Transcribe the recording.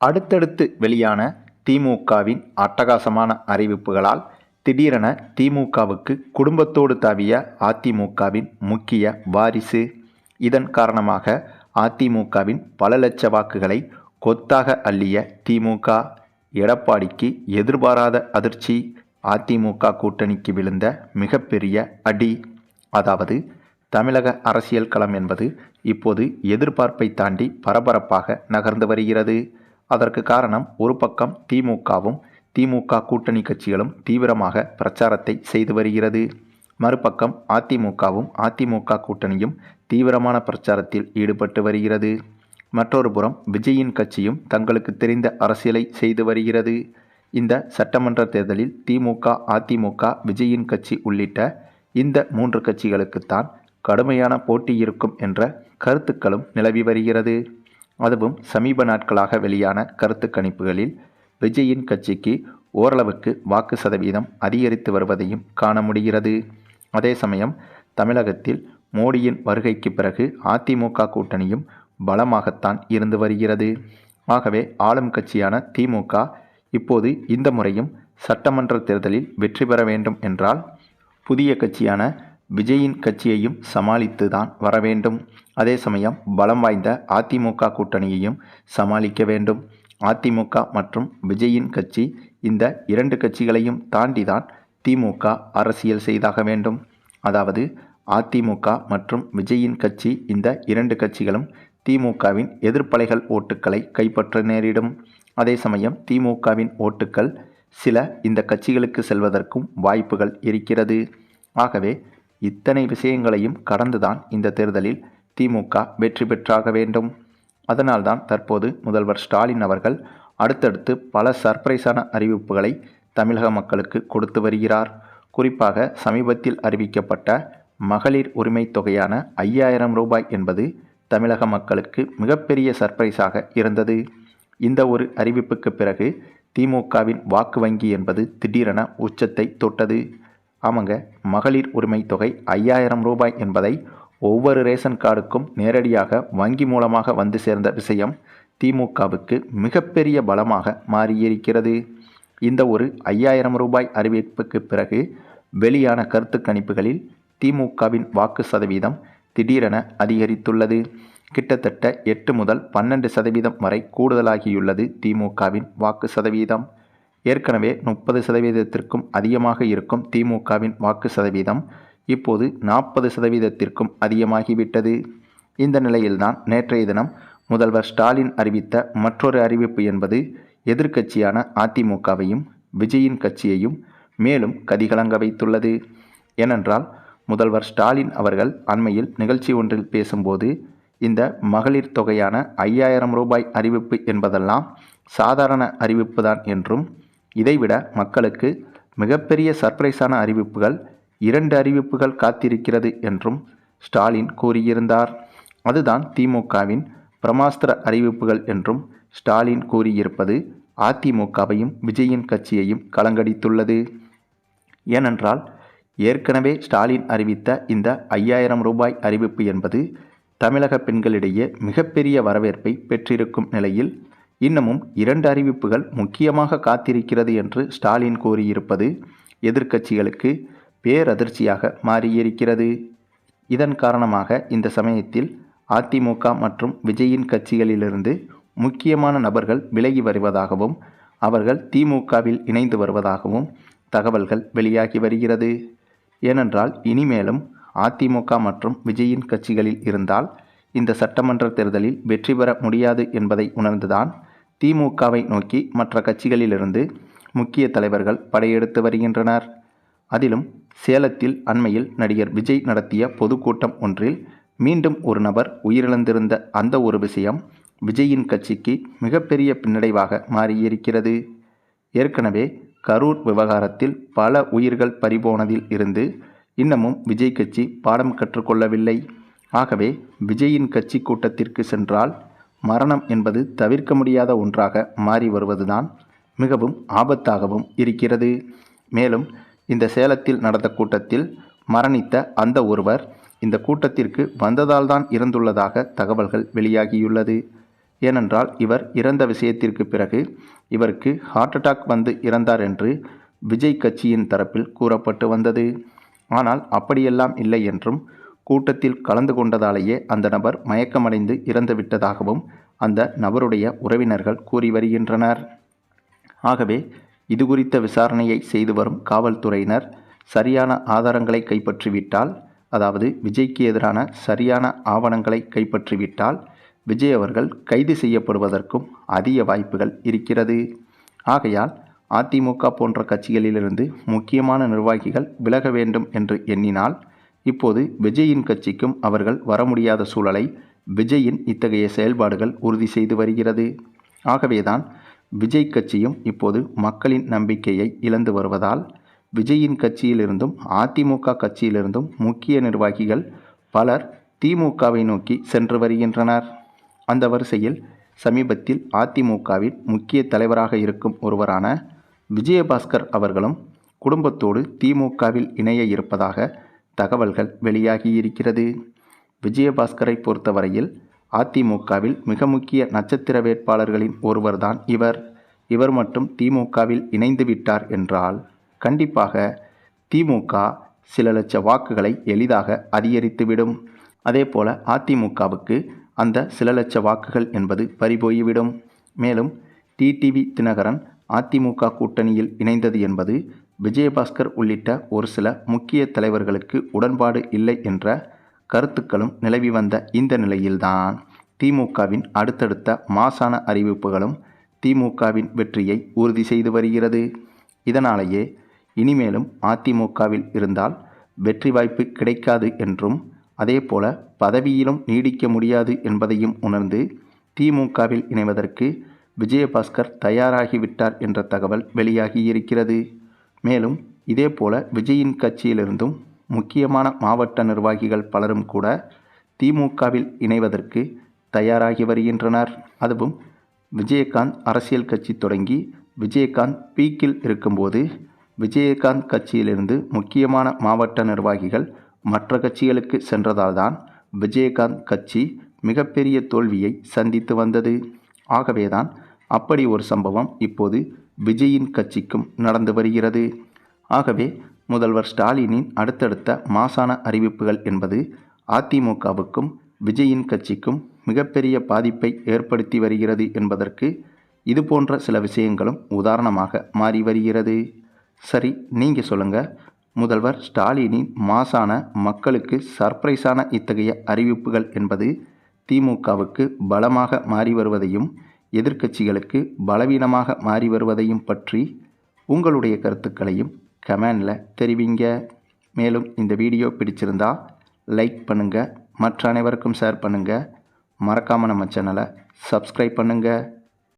அடுத்தடுத்து வெளியான திமுகவின் அட்டகாசமான அறிவிப்புகளால் திடீரென திமுகவுக்கு குடும்பத்தோடு தாவிய அதிமுகவின் முக்கிய வாரிசு. இதன் காரணமாக அதிமுகவின் பல லட்ச வாக்குகளை கொத்தாக அள்ளிய திமுக. எடப்பாடிக்கு எதிர்பாராத அதிர்ச்சி. அதிமுக கூட்டணிக்கு விழுந்த மிகப்பெரிய அடி. அதாவது தமிழக அரசியல் களம் என்பது இப்போது எதிர்பார்ப்பை தாண்டி பரபரப்பாக நகர்ந்து வருகிறது. அதற்கு காரணம், ஒரு பக்கம் திமுகவும் திமுக கூட்டணி கட்சிகளும் தீவிரமாக பிரச்சாரத்தை செய்து வருகிறது. மறுபக்கம் அதிமுகவும் அதிமுக கூட்டணியும் தீவிரமான பிரச்சாரத்தில் ஈடுபட்டு வருகிறது. மற்றொரு புறம் விஜயின் கட்சியும் தங்களுக்கு தெரிந்த அரசியலை செய்து வருகிறது. இந்த சட்டமன்ற தேர்தலில் திமுக, அதிமுக, விஜயின் கட்சி உள்ளிட்ட இந்த 3 கட்சிகளுக்குத்தான் கடுமையான போட்டி இருக்கும் என்ற கருத்துக்களும் நிலவி வருகிறது. அதுவும் சமீப நாட்களாக வெளியான கருத்து கணிப்புகளில் விஜயின் கட்சிக்கு ஓரளவுக்கு வாக்கு சதவீதம் அதிகரித்து வருவதையும் காண முடிகிறது. அதே சமயம் தமிழகத்தில் மோடியின் வருகைக்கு பிறகு அதிமுக கூட்டணியும் பலமாகத்தான் இருந்து வருகிறது. ஆகவே ஆளும் கட்சியான திமுக இப்போது இந்த முறையும் சட்டமன்ற தேர்தலில் வெற்றி பெற வேண்டும் என்றால் புதிய கட்சியான விஜயின் கட்சியையும் சமாளித்து தான் வர வேண்டும். அதே சமயம் பலம் வாய்ந்த அதிமுக கூட்டணியையும் சமாளிக்க வேண்டும். அதிமுக மற்றும் விஜயின் கட்சி, இந்த 2 கட்சிகளையும் தாண்டிதான் திமுக அரசியல் செய்தாக வேண்டும். அதாவது அதிமுக மற்றும் விஜயின் கட்சி, இந்த 2 கட்சிகளும் திமுகவின் எதிர்ப்பலைகள் ஓட்டுக்களை கைப்பற்ற நேரிடும். அதே சமயம் திமுகவின் ஓட்டுக்கள் சில இந்த கட்சிகளுக்கு செல்வதற்கும் வாய்ப்புகள் இருக்கிறது. ஆகவே இத்தனை விஷயங்களையும் கடந்துதான் இந்த தேர்தலில் திமுக வெற்றி பெற்றாக வேண்டும். அதனால்தான் தற்போது முதல்வர் ஸ்டாலின் அவர்கள் அடுத்தடுத்து பல சர்ப்ரைஸான அறிவிப்புகளை தமிழக மக்களுக்கு கொடுத்து வருகிறார். குறிப்பாக சமீபத்தில் அறிவிக்கப்பட்ட மகளிர் உரிமை தொகையான 5000 ரூபாய் என்பது தமிழக மக்களுக்கு மிகப்பெரிய சர்ப்ரைஸாக இருந்தது. இந்த ஒரு அறிவிப்புக்கு பிறகு திமுகவின் வாக்கு வங்கி என்பது திடீரென உச்சத்தை தொட்டது. ஆமாங்க, மகளிர் உரிமை தொகை 5000 ரூபாய் என்பதை ஒவ்வொரு ரேஷன் கார்டுக்கும் நேரடியாக வங்கி மூலமாக வந்து சேர்ந்த விஷயம் திமுகவுக்கு மிகப்பெரிய பலமாக மாறியிருக்கிறது. இந்த ஒரு 5000 ரூபாய் அறிவிப்புக்கு பிறகு வெளியான கருத்து கணிப்புகளில் திமுகவின் வாக்கு சதவீதம் திடீரென அதிகரித்துள்ளது. கிட்டத்தட்ட 8 முதல் 12% வரை கூடுதலாகியுள்ளது திமுகவின் வாக்கு சதவீதம். ஏற்கனவே 30%த்திற்கும் அதிகமாக இருக்கும் திமுகவின் வாக்கு சதவீதம் இப்போது 40%த்திற்கும் அதிகமாகிவிட்டது. இந்த நிலையில்தான் நேற்றைய தினம் முதல்வர் ஸ்டாலின் அறிவித்த மற்றொரு அறிவிப்பு என்பது எதிர்க்கட்சியான அதிமுகவையும் விஜயின் கட்சியையும் மேலும் கதிகலங்க வைத்துள்ளது. ஏனென்றால் முதல்வர் ஸ்டாலின் அவர்கள் அண்மையில் நிகழ்ச்சி ஒன்றில் பேசும்போது, இந்த மகளிர் தொகையான 5000 ரூபாய் அறிவிப்பு என்பதெல்லாம் சாதாரண அறிவிப்பு தான் என்றும், இதைவிட மக்களுக்கு மிகப்பெரிய சர்ப்ரைஸான அறிவிப்புகள் 2 அறிவிப்புகள் காத்திருக்கிறது என்றும் ஸ்டாலின் கூறியிருந்தார். அதுதான் திமுகவின் பிரமாஸ்திர அறிவிப்புகள் என்றும் ஸ்டாலின் கூறியிருப்பது அதிமுகவையும் விஜயின் கட்சியையும் கலங்கடித்துள்ளது. ஏனென்றால் ஏற்கனவே ஸ்டாலின் அறிவித்த இந்த 5000 ரூபாய் அறிவிப்பு என்பது தமிழக பெண்களிடையே மிகப்பெரிய வரவேற்பை பெற்றிருக்கும் நிலையில் இன்னமும் 2 அறிவிப்புகள் முக்கியமாக காத்திருக்கிறது என்று ஸ்டாலின் கூறியிருப்பது எதிர்க்கட்சிகளுக்கு பேரதிர்ச்சியாக மாறியிருக்கிறது. இதன் காரணமாக இந்த சமயத்தில் அதிமுக மற்றும் விஜயின் கட்சிகளிலிருந்து முக்கியமான நபர்கள் விலகி வருவதாகவும் அவர்கள் திமுகவில் இணைந்து வருவதாகவும் தகவல்கள் வெளியாகி வருகிறது. ஏனென்றால் இனிமேலும் அதிமுக மற்றும் விஜயின் கட்சிகளில் இருந்தால் இந்த சட்டமன்ற தேர்தலில் வெற்றி பெற முடியாது என்பதை உணர்ந்துதான் திமுகவை நோக்கி மற்ற கட்சிகளிலிருந்து முக்கிய தலைவர்கள் படையெடுத்து வருகின்றனர். அதிலும் சேலத்தில் அண்மையில் நடிகர் விஜய் நடத்திய பொதுக்கூட்டம் ஒன்றில் மீண்டும் ஒரு நபர் உயிரிழந்திருந்த அந்த ஒரு விஷயம் விஜயின் கட்சிக்கு மிகப்பெரிய பின்னடைவாக மாறியிருக்கிறது. ஏற்கனவே கரூர் விவகாரத்தில் பல உயிர்கள் பறிபோனதில் இருந்து இன்னமும் விஜய் கட்சி பாடம் கற்றுக்கொள்ளவில்லை. ஆகவே விஜயின் கட்சி கூட்டத்திற்கு சென்றால் மரணம் என்பது தவிர்க்க முடியாத ஒன்றாக மாறி வருவதுதான் மிகவும் ஆபத்தாகவும் இருக்கிறது. மேலும் இந்த சேலத்தில் நடந்த கூட்டத்தில் மரணித்த அந்த ஒருவர் இந்த கூட்டத்திற்கு வந்ததால் தான் இறந்துள்ளதாக தகவல்கள் வெளியாகியுள்ளது. ஏனென்றால் இவர் இறந்த விஷயத்திற்கு பிறகு இவருக்கு ஹார்ட் அட்டாக் வந்து இறந்தார் என்று விஜய் கட்சியின் தரப்பில் கூறப்பட்டு வந்தது. ஆனால் அப்படியெல்லாம் இல்லை என்றும், கூட்டத்தில் கலந்து கொண்டதாலேயே அந்த நபர் மயக்கமடைந்து இறந்துவிட்டதாகவும் அந்த நபருடைய உறவினர்கள் கூறி வருகின்றனர். ஆகவே இது குறித்த விசாரணையை செய்து வரும் காவல்துறையினர் சரியான ஆதாரங்களை கைப்பற்றிவிட்டால், அதாவது விஜய்க்கு எதிரான சரியான ஆவணங்களை கைப்பற்றிவிட்டால் விஜய் அவர்கள் கைது செய்யப்படுவதற்கும் அதிக வாய்ப்புகள் இருக்கிறது. ஆகையால் அதிமுக போன்ற கட்சிகளிலிருந்து முக்கியமான நிர்வாகிகள் விலக வேண்டும் என்று எண்ணினால் இப்போது விஜயின் கட்சிக்கும் அவர்கள் வர முடியாத சூழலை விஜயின் இத்தகைய செயல்பாடுகள் உறுதி செய்து வருகிறது. ஆகவேதான் விஜய் கட்சியும் இப்போது மக்களின் நம்பிக்கையை இழந்து வருவதால் விஜயின் கட்சியிலிருந்தும் அதிமுக கட்சியிலிருந்தும் முக்கிய நிர்வாகிகள் பலர் திமுகவை நோக்கி சென்று வருகின்றனர். அந்த வரிசையில் சமீபத்தில் அதிமுகவின் முக்கிய தலைவராக இருக்கும் ஒருவரான விஜயபாஸ்கர் அவர்களும் குடும்பத்தோடு திமுகவில் இணைய இருப்பதாக தகவல்கள் வெளியாகியிருக்கிறது. விஜயபாஸ்கரை பொறுத்தவரையில் அதிமுகவில் மிக முக்கிய நட்சத்திர வேட்பாளர்களின் ஒருவர்தான் இவர். இவர் மட்டும் திமுகவில் இணைந்து விட்டார் என்றால் கண்டிப்பாக திமுக சில லட்ச வாக்குகளை எளிதாக அதிகரித்துவிடும். அதேபோல அதிமுகவுக்கு அந்த சில லட்ச வாக்குகள் என்பது பறிபோய்விடும். மேலும் டிடிவி தினகரன் அதிமுக கூட்டணியில் இணைந்தது என்பது விஜயபாஸ்கர் உள்ளிட்ட ஒரு சில முக்கிய தலைவர்களுக்கு உடன்பாடு இல்லை என்ற கருத்துக்களும் நிலவி வந்த இந்த நிலையில்தான் திமுகவின் அடுத்தடுத்த மாசான அறிவிப்புகளும் திமுகவின் வெற்றியை உறுதி செய்து வருகிறது. இதனாலேயே இனிமேலும் அதிமுகவில் இருந்தால் வெற்றி வாய்ப்பு கிடைக்காது என்றும், அதேபோல பதவியிலும் நீடிக்க முடியாது என்பதையும் உணர்ந்து திமுகவில் இணைவதற்கு விஜயபாஸ்கர் தயாராகிவிட்டார் என்ற தகவல் வெளியாகியிருக்கிறது. மேலும் இதேபோல விஜயின் கட்சியிலிருந்தும் முக்கியமான மாவட்ட நிர்வாகிகள் பலரும் கூட திமுகவில் இணைவதற்கு தயாராகி வருகின்றனர். அதுவும் விஜயகாந்த் அரசியல் கட்சி தொடங்கி விஜயகாந்த் பீக்கில் இருக்கும்போது விஜயகாந்த் கட்சியிலிருந்து முக்கியமான மாவட்ட நிர்வாகிகள் மற்ற கட்சிகளுக்கு சென்றதால்தான் விஜயகாந்த் கட்சி மிகப்பெரிய தோல்வியை சந்தித்து வந்தது. ஆகவேதான் அப்படி ஒரு சம்பவம் இப்போது விஜயின் கட்சிக்கும் நடந்து வருகிறது. ஆகவே முதல்வர் ஸ்டாலினின் அடுத்தடுத்த மாசான அறிவிப்புகள் என்பது அதிமுகவுக்கும் விஜயின் கட்சிக்கும் மிகப்பெரிய பாதிப்பை ஏற்படுத்தி வருகிறது என்பதற்கு இது போன்ற சில விஷயங்களும் உதாரணமாக மாறி வருகிறது. சரி, நீங்கள் சொல்லுங்கள், முதல்வர் ஸ்டாலினின் மாசான மக்களுக்கு சர்ப்ரைஸான இத்தகைய அறிவிப்புகள் என்பது திமுகவுக்கு பலமாக மாறி வருவதையும் எதிர்க்கட்சிகளுக்கு பலவீனமாக மாறி வருவதையும் பற்றி உங்களுடைய கருத்துக்களையும் கமெண்டில் தெரிவிங்க. மேலும் இந்த வீடியோ பிடிச்சிருந்தா லைக் பண்ணுங்கள், மற்ற அனைவருக்கும் ஷேர் பண்ணுங்கள், மறக்காமல் நம்ம சேனலை சப்ஸ்கிரைப் பண்ணுங்கள்.